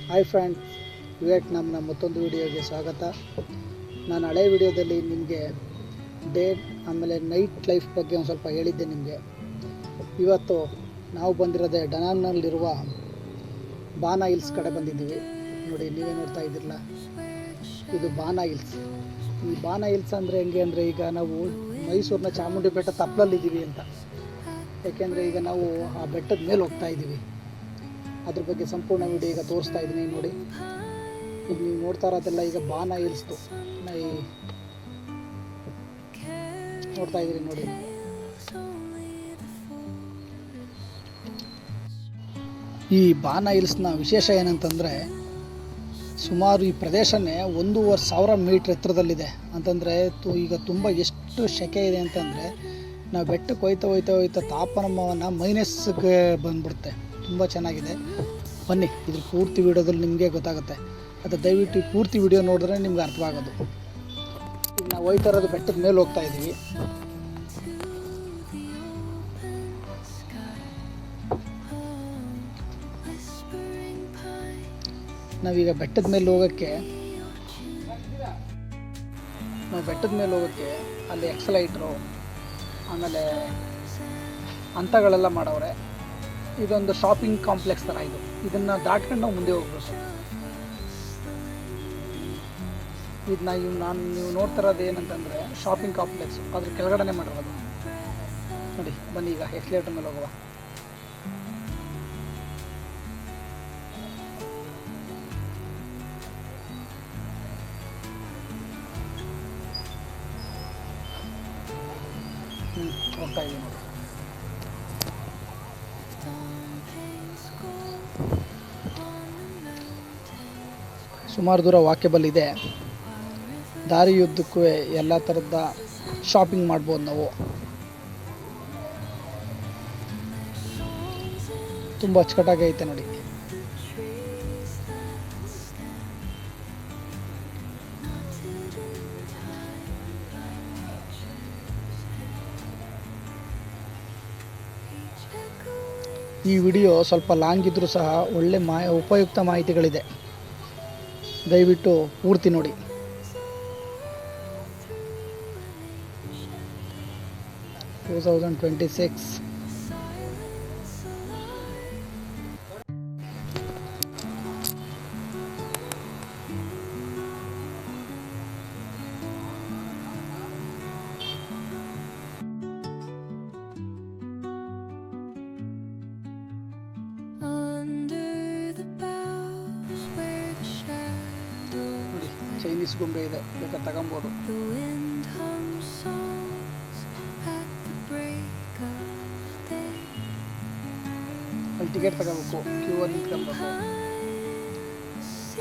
Hi friends, ವಿಯೆಟ್ನಾಂನ ಮತ್ತೊಂದು ವಿಡಿಯೋಗೆ ಸ್ವಾಗತ. ನಾನು ಹಳೆ ವಿಡಿಯೋದಲ್ಲಿ ನಿಮಗೆ ಡೇ ಆಮೇಲೆ ನೈಟ್ ಲೈಫ್ ಬಗ್ಗೆ ಒಂದು ಸ್ವಲ್ಪ ಹೇಳಿದ್ದೆ ನಿಮಗೆ. ಇವತ್ತು ನಾವು ಬಂದಿರೋದೇ ಡನಾಂಗ್ನಲ್ಲಿರುವ ಬಾನಾ ಹಿಲ್ಸ್ ಕಡೆ ಬಂದಿದ್ದೀವಿ. ನೋಡಿ, ನೀವೇ ನೋಡ್ತಾ ಇದ್ದೀರಲ್ಲ, ಇದು ಬಾನಾ ಹಿಲ್ಸ್. ಈ ಬಾನಾ ಹಿಲ್ಸ್ ಅಂದರೆ ಹೆಂಗೆ ಅಂದರೆ, ಈಗ ನಾವು ಮೈಸೂರಿನ ಚಾಮುಂಡಿ ಬೆಟ್ಟ ತಪ್ಪಲಲ್ಲಿದ್ದೀವಿ ಅಂತ. ಯಾಕೆಂದರೆ ಈಗ ನಾವು ಆ ಬೆಟ್ಟದ ಮೇಲೆ ಹೋಗ್ತಾ ಇದ್ದೀವಿ. ಅದ್ರ ಬಗ್ಗೆ ಸಂಪೂರ್ಣ ವಿಡಿಯೋ ಈಗ ತೋರಿಸ್ತಾ ಇದ್ದೀನಿ. ನೋಡಿ, ಈಗ ನೀವು ನೋಡ್ತಾ ಇರೋದೆಲ್ಲ ಈಗ ಬಾನಾ ಹಿಲ್ಸ್ದು ನೋಡ್ತಾ ಇದ್ದೀರಿ. ನೋಡಿ, ಈ ಬಾನಾ ಹಿಲ್ಸ್ನ ವಿಶೇಷ ಏನಂತಂದರೆ, ಸುಮಾರು ಈ ಪ್ರದೇಶನೇ 1,500 ಮೀಟ್ರ್ ಎತ್ತರದಲ್ಲಿದೆ. ಅಂತಂದರೆ ಈಗ ತುಂಬ ಎಷ್ಟು ಸೆಕೆ ಇದೆ ಅಂತಂದರೆ, ನಾವು ಬೆಟ್ಟಕ್ಕೆ ಹೋಯ್ತಾ ತಾಪಮಾನ ಮೈನಸ್ಗೆ ಬಂದ್ಬಿಡುತ್ತೆ. ತುಂಬ ಚೆನ್ನಾಗಿದೆ. ಬನ್ನಿ, ಇದ್ರ ಪೂರ್ತಿ ವಿಡಿಯೋದಲ್ಲಿ ನಿಮಗೆ ಗೊತ್ತಾಗುತ್ತೆ. ಅದು ದಯವಿಟ್ಟು ಪೂರ್ತಿ ವಿಡಿಯೋ ನೋಡಿದ್ರೆ ನಿಮ್ಗೆ ಅರ್ಥವಾಗೋದು. ಈಗ ನಾವು ಹೋಯ್ತಾ ಇರೋದು ಬೆಟ್ಟದ ಮೇಲೆ ಹೋಗ್ತಾ ಇದ್ದೀವಿ. ನಾವೀಗ ಬೆಟ್ಟದ ಮೇಲೆ ಹೋಗೋಕ್ಕೆ ಅಲ್ಲಿ ಎಕ್ಸಲೈಟ್ರು ಆಮೇಲೆ ಹಂತಗಳೆಲ್ಲ ಮಾಡವ್ರೆ. ಇದೊಂದು ಶಾಪಿಂಗ್ ಕಾಂಪ್ಲೆಕ್ಸ್ ಥರ ಇದು. ಇದನ್ನು ದಾಟ್ಕೊಂಡು ನಾವು ಮುಂದೆ ಹೋಗ್ಬೇಕು. ನೀವು ನೋಡ್ತಾ ಇರೋದು ಏನಂತಂದರೆ ಶಾಪಿಂಗ್ ಕಾಂಪ್ಲೆಕ್ಸು, ಅದ್ರ ಕೆಳಗಡೆ ಮಾಡಿರೋದು. ನೋಡಿ, ಬನ್ನಿ ಈಗ ಎಕ್ಸಲೇಟರ್ ಮೇಲೆ ಹೋಗುವ. ಹೋಗ್ತಾ ಇದ್ದೀವಿ ನೋಡಿ. ಸುಮಾರು ದೂರ ವಾಕೇಬಲ್ ಇದೆ. ದಾರಿಯುದ್ದಕ್ಕೂ ಎಲ್ಲ ಥರದ ಶಾಪಿಂಗ್ ಮಾಡ್ಬೋದು ನಾವು. ತುಂಬ ಅಚ್ಚುಕಟ್ಟಾಗಿ ಐತೆ ನೋಡಿ. ಈ ವಿಡಿಯೋ ಸ್ವಲ್ಪ ಲಾಂಗ್ ಇದ್ದರೂ ಸಹ ಒಳ್ಳೆ ಉಪಯುಕ್ತ ಮಾಹಿತಿಗಳಿದೆ. ದಯವಿಟ್ಟು ಪೂರ್ತಿ ನೋಡಿ. ಟೂ 2026 ಚೈನೀಸ್ ಗೊಂಬೆ ಇದೆ, ಬೇಕಾದ್ರೆ ತಗೊಬೋದು. ಅಲ್ಲಿ ಟಿಕೆಟ್ ತಗೋಬೇಕು, ಕ್ಯೂ ಅಲ್ಲಿ ನಿಂತ್ಕೊಬೇಕು.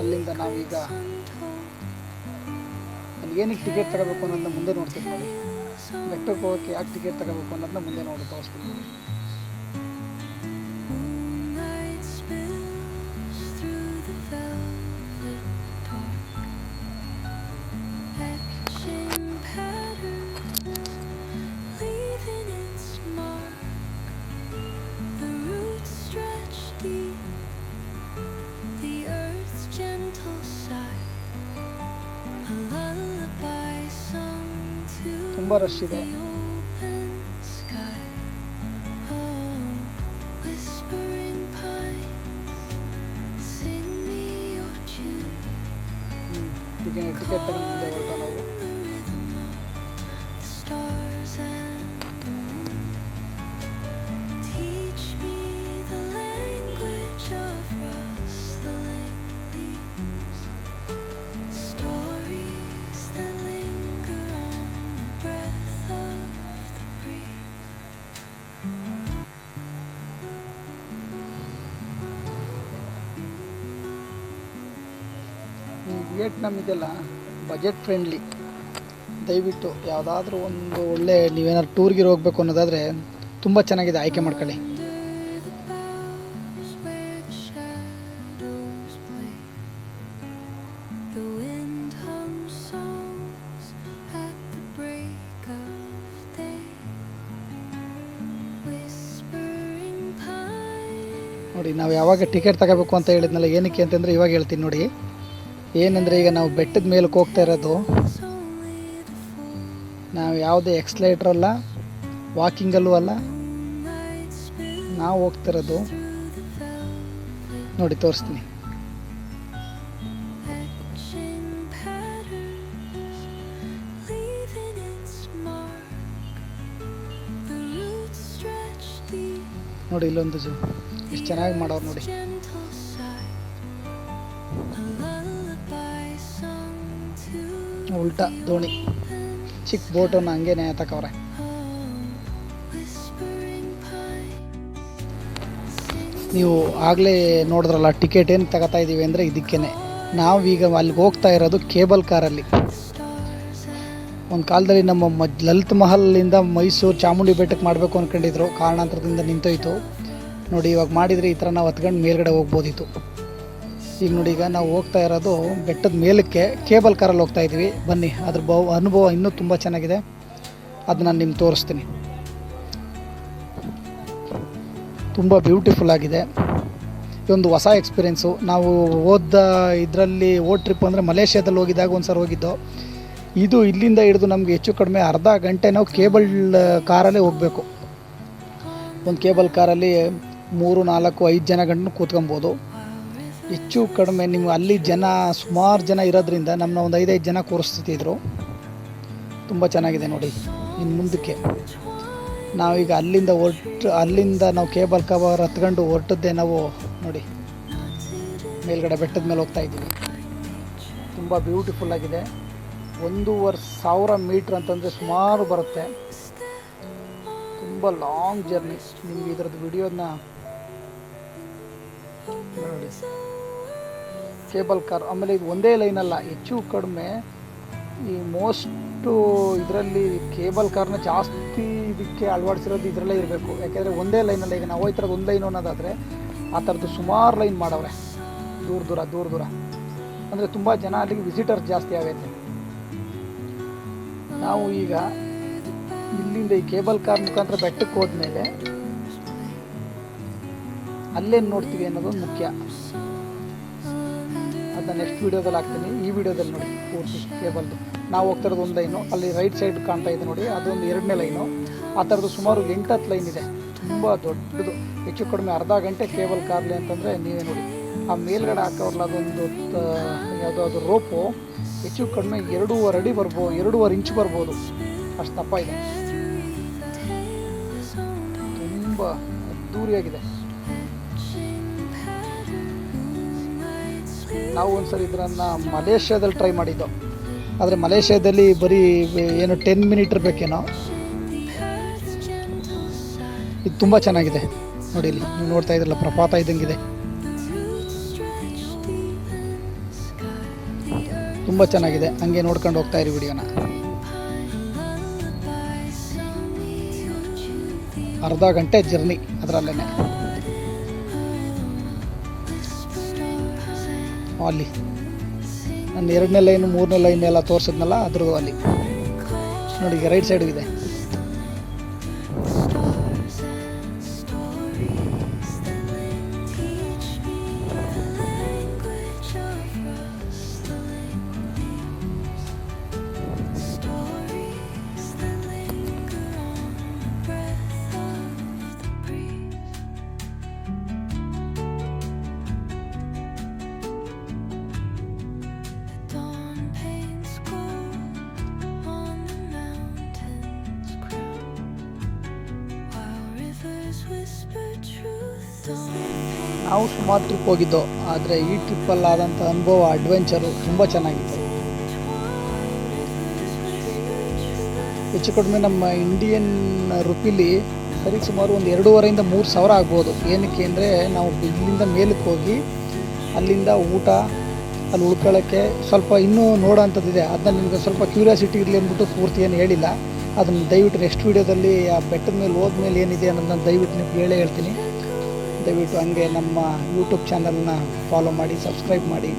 ಅಲ್ಲಿಂದ ನಾವೀಗ ಅಲ್ಲಿ ಏನಕ್ಕೆ ಟಿಕೆಟ್ ತಗೋಬೇಕು ಅನ್ನೋದನ್ನ ಮುಂದೆ ನೋಡ್ತೀವಿ. ನೋಡಿ, ಬೆಟ್ಟಕ್ಕೆ ಹೋಗೋಕ್ಕೆ ಯಾಕೆ ಟಿಕೆಟ್ ತಗೋಬೇಕು ಅನ್ನೋದನ್ನ ಮುಂದೆ ನೋಡಿ ತೋರಿಸ್ತೀನಿ. ತುಂಬ ರಶ್ ಇದೆ. ಟಿಕೆಟ್ ತಗೊಂಡು ಮುಂದೆ ಹೊರಟ ನಾವು. ವಿಯೆಟ್ನಾಂ ಇದೆಲ್ಲ ಬಜೆಟ್ ಫ್ರೆಂಡ್ಲಿ. ದಯವಿಟ್ಟು ಯಾವುದಾದ್ರೂ ಒಂದು ಒಳ್ಳೆ ನೀವೇನಾದ್ರು ಟೂರ್ಗೆ ಹೋಗಬೇಕು ಅನ್ನೋದಾದರೆ ತುಂಬ ಚೆನ್ನಾಗಿದೆ, ಆಯ್ಕೆ ಮಾಡ್ಕೊಳ್ಳಿ. ನೋಡಿ, ನಾವು ಯಾವಾಗ ಟಿಕೆಟ್ ತಗೋಬೇಕು ಅಂತ ಹೇಳಿದ್ನಲ್ಲ, ಏನಕ್ಕೆ ಅಂತಂದರೆ ಇವಾಗ ಹೇಳ್ತೀನಿ ನೋಡಿ. ಏನಂದರೆ ಈಗ ನಾವು ಬೆಟ್ಟದ ಮೇಲಕ್ಕೆ ಹೋಗ್ತಾ ಇರೋದು, ನಾವು ಯಾವುದೇ ಎಕ್ಸ್ಲೇಟ್ರ್ ಅಲ್ಲ, ವಾಕಿಂಗಲ್ಲೂ ಅಲ್ಲ, ನಾವು ಹೋಗ್ತಿರೋದು ನೋಡಿ ತೋರಿಸ್ತೀನಿ. ನೋಡಿ ಇಲ್ಲೊಂದು ಎಷ್ಟು ಚೆನ್ನಾಗಿ ಮಾಡೋರು ನೋಡಿ. ಉಲ್ಟಾ ದೋಣಿ, ಚಿಕ್ಕ ಬೋಟನ್ನು ಹಂಗೆ ತಕವ್ರೆ. ನೀವು ಆಗಲೇ ನೋಡಿದ್ರಲ್ಲ ಟಿಕೆಟ್ ಏನು ತಗೋತಾ ಇದ್ದೀವಿ ಅಂದರೆ ಇದಕ್ಕೇ. ನಾವೀಗ ಅಲ್ಲಿಗೆ ಹೋಗ್ತಾ ಇರೋದು ಕೇಬಲ್ ಕಾರಲ್ಲಿ. ಒಂದು ಕಾಲದಲ್ಲಿ ನಮ್ಮ ಲಲಿತ್ ಮಹಲಿಂದ ಮೈಸೂರು ಚಾಮುಂಡಿ ಬೆಟ್ಟಕ್ಕೆ ಮಾಡಬೇಕು ಅಂದ್ಕೊಂಡಿದ್ರು, ಕಾರಣಾಂತರದಿಂದ ನಿಂತೋಯ್ತು. ನೋಡಿ ಇವಾಗ ಮಾಡಿದರೆ ಈ ಥರ ನಾವು ಹತ್ಕೊಂಡು ಮೇಲ್ಗಡೆ ಹೋಗ್ಬೋದಿತ್ತು. ಈಗ ನೋಡಿ, ಈಗ ನಾವು ಹೋಗ್ತಾ ಇರೋದು ಬೆಟ್ಟದ ಮೇಲಕ್ಕೆ ಕೇಬಲ್ ಕಾರಲ್ಲಿ ಹೋಗ್ತಾ ಇದ್ದೀವಿ. ಬನ್ನಿ, ಅದ್ರ ಅನುಭವ ಇನ್ನೂ ತುಂಬ ಚೆನ್ನಾಗಿದೆ, ಅದು ನಾನು ನಿಮ್ಗೆ ತೋರಿಸ್ತೀನಿ. ತುಂಬ ಬ್ಯೂಟಿಫುಲ್ ಆಗಿದೆ. ಇದೊಂದು ಹೊಸ ಎಕ್ಸ್ಪೀರಿಯೆನ್ಸು. ನಾವು ಇದರಲ್ಲಿ ಟ್ರಿಪ್ ಅಂದರೆ ಮಲೇಷ್ಯಾದಲ್ಲಿ ಹೋಗಿದ್ದಾಗ ಒಂದು ಸಲ ಹೋಗಿದ್ದು. ಇದು ಇಲ್ಲಿಂದ ಹಿಡಿದು ನಮಗೆ ಹೆಚ್ಚು ಕಡಿಮೆ ಅರ್ಧ ಗಂಟೆ ನಾವು ಕೇಬಲ್ ಕಾರಲ್ಲೇ ಹೋಗಬೇಕು. ಒಂದು ಕೇಬಲ್ ಕಾರಲ್ಲಿ 3, 4, 5 ಜನ ಗಂಟು ಕೂತ್ಕೊಬೋದು. ಹೆಚ್ಚು ಕಡಿಮೆ ನೀವು ಅಲ್ಲಿ ಸುಮಾರು ಜನ ಇರೋದ್ರಿಂದ ನಮ್ಮನ್ನ ಒಂದು 5 ಜನ ಕೂರಿಸ್ತಿದ್ರು. ತುಂಬ ಚೆನ್ನಾಗಿದೆ ನೋಡಿ. ಇನ್ನು ಮುಂದಕ್ಕೆ ನಾವೀಗ ಅಲ್ಲಿಂದ ನಾವು ಕೇಬಲ್ ಕವರ್ ಹತ್ಕೊಂಡು ಹೊರಟದ್ದೇ ನಾವು ನೋಡಿ ಮೇಲ್ಗಡೆ ಬೆಟ್ಟದ ಮೇಲೆ ಹೋಗ್ತಾ ಇದ್ದೀವಿ. ತುಂಬ ಬ್ಯೂಟಿಫುಲ್ ಆಗಿದೆ. 1,500 ಮೀಟ್ರ್ ಅಂತಂದರೆ ಸುಮಾರು ಬರುತ್ತೆ. ತುಂಬ ಲಾಂಗ್ ಜರ್ನಿ. ನಿಮಗೆ ಇದರದ್ದು ವಿಡಿಯೋನ ನೋಡಿ. ಕೇಬಲ್ ಕಾರ್, ಆಮೇಲೆ ಇದು ಒಂದೇ ಲೈನಲ್ಲ, ಹೆಚ್ಚು ಕಡಿಮೆ ಈ ಮೋಸ್ಟು ಇದರಲ್ಲಿ ಕೇಬಲ್ ಕಾರ್ನ ಜಾಸ್ತಿ ಇದಕ್ಕೆ ಅಳವಡಿಸಿರೋದು ಇದರಲ್ಲೇ ಇರಬೇಕು. ಯಾಕೆಂದರೆ ಒಂದೇ ಲೈನಲ್ಲಿ ಈಗ ನಾವು ಹೋಗ್ತಿರೋದು ಒಂದು ಲೈನ್ ಅನ್ನೋದಾದರೆ ಆ ಥರದ್ದು ಸುಮಾರು ಲೈನ್ ಮಾಡವ್ರೆ, ದೂರ ದೂರ. ಅಂದರೆ ತುಂಬ ಜನ ಅಲ್ಲಿಗೆ ವಿಸಿಟರ್ಸ್ ಜಾಸ್ತಿ ಆಗೈತೆ. ನಾವು ಈಗ ಇಲ್ಲಿಂದ ಈ ಕೇಬಲ್ ಕಾರ್ ಮುಖಾಂತರ ಬೆಟ್ಟಕ್ಕೆ ಹೋದ್ಮೇಲೆ ಅಲ್ಲೇನು ನೋಡ್ತೀವಿ ಅನ್ನೋದು ಮುಖ್ಯ. ಅದನ್ನ ನೆಕ್ಸ್ಟ್ ವೀಡಿಯೋದಲ್ಲಿ ಹಾಕ್ತೀನಿ. ಈ ವಿಡಿಯೋದಲ್ಲಿ ನೋಡಿ ಪೂರ್ತಿ ಕೇಬಲ್ದು. ನಾವು ಹೋಗ್ತಿರೋದು ಒಂದು ಲೈನು, ಅಲ್ಲಿ ರೈಟ್ ಸೈಡ್ ಕಾಣ್ತಾ ಇದೆ ನೋಡಿ, ಅದೊಂದು 2ನೇ ಲೈನು. ಆ ಥರದ್ದು ಸುಮಾರು 8-10 ಲೈನ್ ಇದೆ, ತುಂಬ ದೊಡ್ಡದು. ಹೆಚ್ಚು ಕಡಿಮೆ ಅರ್ಧ ಗಂಟೆ ಕೇಬಲ್ ಕಾರ್ಲಿ ಅಂತಂದರೆ ನೀವೇ ನೋಡಿ. ಆ ಮೇಲ್ಗಡೆ ಹಾಕೋರ್ಲ ಅದೊಂದು ಯಾವುದಾದ್ರು ರೋಪು ಹೆಚ್ಚು ಕಡಿಮೆ 2.5 ಅಡಿ ಬರ್ಬೋದು, 2.5 ಇಂಚ್ ಬರ್ಬೋದು, ಅಷ್ಟು ದಪ್ಪ ಇದೆ. ತುಂಬ ಅದ್ದೂರಿಯಾಗಿದೆ. ನಾವು ಒಂದ್ಸರಿ ಇದನ್ನು ಮಲೇಷ್ಯಾದಲ್ಲಿ ಟ್ರೈ ಮಾಡಿದ್ದು. ಆದರೆ ಮಲೇಷ್ಯಾದಲ್ಲಿ ಬರೀ ಏನು 10 ಮಿನಿಟ್ ಇರಬೇಕೇನೋ. ಇದು ತುಂಬ ಚೆನ್ನಾಗಿದೆ ನೋಡಿ. ಇಲ್ಲಿ ನೀವು ನೋಡ್ತಾ ಇದ್ರಲ್ಲ, ಪ್ರಪಾತ ಇದ್ದಂಗಿದೆ. ತುಂಬ ಚೆನ್ನಾಗಿದೆ. ಹಂಗೆ ನೋಡ್ಕೊಂಡು ಹೋಗ್ತಾ ಇರಿ ವಿಡಿಯೋನ. ಅರ್ಧ ಗಂಟೆ ಜರ್ನಿ ಅದರಲ್ಲೇ. ಅಲ್ಲಿ ನಾನು 2ನೇ ಲೈನು 3ನೇ ಲೈನ್ ಎಲ್ಲ ತೋರಿಸಿದ್ನಲ್ಲ, ಅದ್ರದ್ದು ಅಲ್ಲಿ ನೋಡಿ. ಈಗ ರೈಟ್ ಸೈಡು ಇದೆ. ನಾವು ಸುಮಾರು ಟ್ರಿಪ್ ಹೋಗಿದ್ದು, ಆದರೆ ಈ ಟ್ರಿಪ್ಪಲ್ಲಾದಂಥ ಅನುಭವ, ಅಡ್ವೆಂಚರು ತುಂಬ ಚೆನ್ನಾಗಿತ್ತು. ಹೆಚ್ಚು ಕಡಿಮೆ ನಮ್ಮ ಇಂಡಿಯನ್ ರುಪಿಲಿ ಸರಿ ಸುಮಾರು ಒಂದು 2,500-3 ಸಾವಿರ ಆಗ್ಬೋದು. ಏನಕ್ಕೆ ಅಂದರೆ ನಾವು ಇಲ್ಲಿಂದ ಮೇಲಕ್ಕೆ ಹೋಗಿ ಅಲ್ಲಿಂದ ಊಟ, ಅಲ್ಲಿ ಉಳ್ಕೊಳ್ಳೋಕ್ಕೆ ಸ್ವಲ್ಪ ಇನ್ನೂ ನೋಡೋ ಅಂಥದ್ದಿದೆ. ಅದನ್ನ ನಿಮಗೆ ಸ್ವಲ್ಪ ಕ್ಯೂರಿಯಾಸಿಟಿ ಇರಲಿ ಅಂದ್ಬಿಟ್ಟು ಪೂರ್ತಿ ಏನು ಹೇಳಿಲ್ಲ. ಅದನ್ನು ದಯವಿಟ್ಟು ನೆಕ್ಸ್ಟ್ ವೀಡಿಯೋದಲ್ಲಿ ಆ ಬೆಟ್ಟದ ಮೇಲೆ ಹೋದ್ಮೇಲೆ ಏನಿದೆ ಅನ್ನೋದನ್ನ ದಯವಿಟ್ಟು ನಿಮ್ಗೆ ಹೇಳ್ತೀನಿ. ದಯವಿಟ್ಟು ಹಂಗೆ ನಮ್ಮ ಯೂಟ್ಯೂಬ್ ಚಾನಲ್ನ ಫಾಲೋ ಮಾಡಿ, ಸಬ್ಸ್ಕ್ರೈಬ್ ಮಾಡಿ.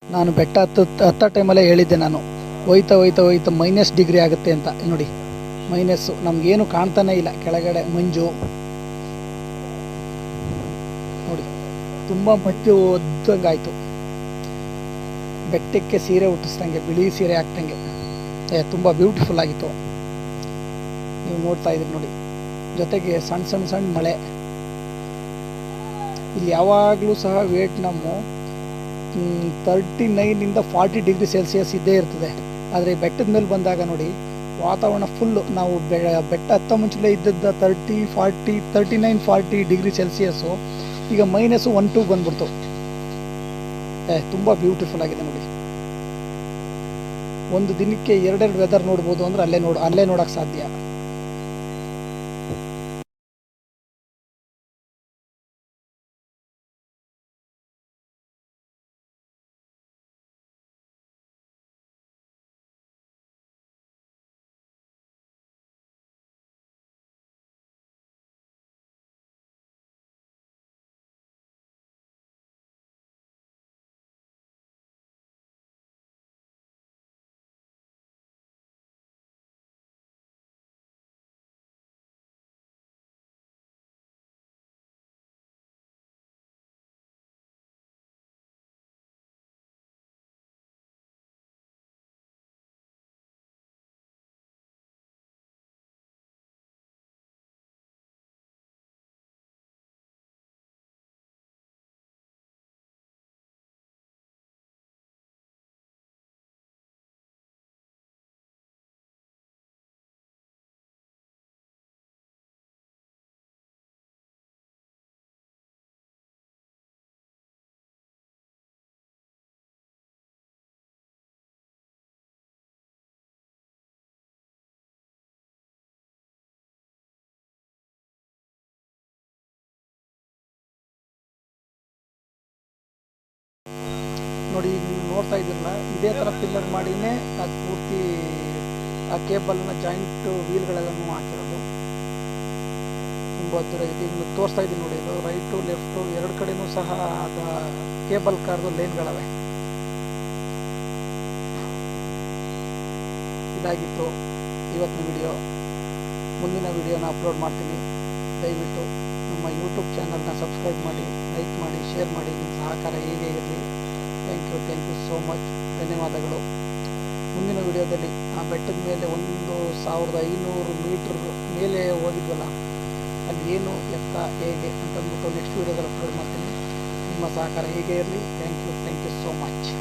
ನಾನು ಬೆಟ್ಟ ಹತ್ತ ಟೈಮಲ್ಲೇ ಹೇಳಿದ್ದೆ ನಾನು, ಹೋಯ್ತಾ ಹೋಯ್ತಾ ಹೋಯ್ತಾ -ಡಿಗ್ರಿ ಆಗುತ್ತೆ ಅಂತ. ನೋಡಿ ಮೈನಸ್ಸು, ನಮಗೇನು ಕಾಣ್ತಾನೇ ಇಲ್ಲ ಕೆಳಗಡೆ ಮಂಜು. ನೋಡಿ ತುಂಬ ಮಂಜು ಒದ್ದಂಗಾಯಿತು. ಬೆಟ್ಟಕ್ಕೆ ಸೀರೆ ಹುಟ್ಟಿಸ್ದಂಗೆ, ಬಿಳಿ ಸೀರೆ ಹಾಕ್ದಂಗೆ ತುಂಬ ಬ್ಯೂಟಿಫುಲ್ ಆಗಿತ್ತು. ನೀವು ನೋಡ್ತಾ ಇದ್ದೀರಿ ನೋಡಿ. ಜೊತೆಗೆ ಸಣ್ಣ ಸಣ್ಣ ಸಣ್ಣ ಮಳೆ. ಇಲ್ಲಿ ಯಾವಾಗಲೂ ಸಹ ವಿಯೆಟ್ನಾಮು 39 - 40 ಡಿಗ್ರಿ ಸೆಲ್ಸಿಯಸ್ ಇದ್ದೇ ಇರ್ತದೆ. ಆದರೆ ಬೆಟ್ಟದ ಮೇಲೆ ಬಂದಾಗ ನೋಡಿ ವಾತಾವರಣ ಫುಲ್ಲು, ನಾವು ಬೆಟ್ಟ ಹತ್ತ ಮುಂಚೆ ಇದ್ದದ್ದು 30, 40, 39, 40 ಡಿಗ್ರಿ ಸೆಲ್ಸಿಯಸ್ಸು ಈಗ -1, 2 ಬಂದ್ಬಿಡ್ತು. ತುಂಬ ಬ್ಯೂಟಿಫುಲ್ ಆಗಿದೆ ನೋಡಿ. ಒಂದು ದಿನಕ್ಕೆ 2 ವೆದರ್ ನೋಡ್ಬೋದು ಅಂದ್ರೆ ಅಲ್ಲೇ ನೋಡೋಕ್ಕೆ ಸಾಧ್ಯ. ನೋಡಿ ನೀವು ನೋಡ್ತಾ ಇದ್ದೀರಲ್ಲ, ಇದೇ ಥರ ಪಿಲ್ಲರ್ ಮಾಡಿನೇ ಅದು ಪೂರ್ತಿ ಆ ಕೇಬಲ್ನ ಜಾಯಿಂಟ್ ವೀಲ್ಗಳೆಲ್ಲನೂ ಹಾಕಿರೋದು. ತುಂಬ ಅದ್ದೂರಿಯಾಗಿದೆ. ಈಗ ತೋರಿಸ್ತಾ ಇದ್ದೀನಿ ನೋಡಿ, ಇದು ರೈಟು ಲೆಫ್ಟು 2 ಕಡೆನೂ ಸಹ ಅದು ಕೇಬಲ್ ಕಾರ್ದು ಲೈನ್ಗಳವೆ. ಇದಾಗಿತ್ತು ಇವತ್ತಿನ ವಿಡಿಯೋ. ಮುಂದಿನ ವಿಡಿಯೋನ ಅಪ್ಲೋಡ್ ಮಾಡ್ತೀನಿ. ದಯವಿಟ್ಟು ನಮ್ಮ ಯೂಟ್ಯೂಬ್ ಚಾನಲ್ನ ಸಬ್ಸ್ಕ್ರೈಬ್ ಮಾಡಿ, ಲೈಕ್ ಮಾಡಿ, ಶೇರ್ ಮಾಡಿ. ನಿಮ್ಮ ಸಹಕಾರ ಹೀಗೆ ಇರಲಿ. Thank you so much. ಧನ್ಯವಾದಗಳು. ಮುಂದಿನ ವಿಡಿಯೋದಲ್ಲಿ ಆ ಬೆಟ್ಟದ ಮೇಲೆ 1500 ಮೀಟ್ರ್ ಮೇಲೆ ಹೋಗಿದ್ವಲ್ಲ, ಅಲ್ಲಿ ಏನು ಎತ್ತ ಹೇಗೆ ಅಂತಂದ್ಬಿಟ್ಟು ನೆಕ್ಸ್ಟ್ ವಿಡಿಯೋದಲ್ಲಿ ಅಪ್ಲೋಡ್ ಮಾಡ್ತೀನಿ. ನಿಮ್ಮ ಸಹಕಾರ ಹೀಗೆ ಇರಲಿ. Thank you so much.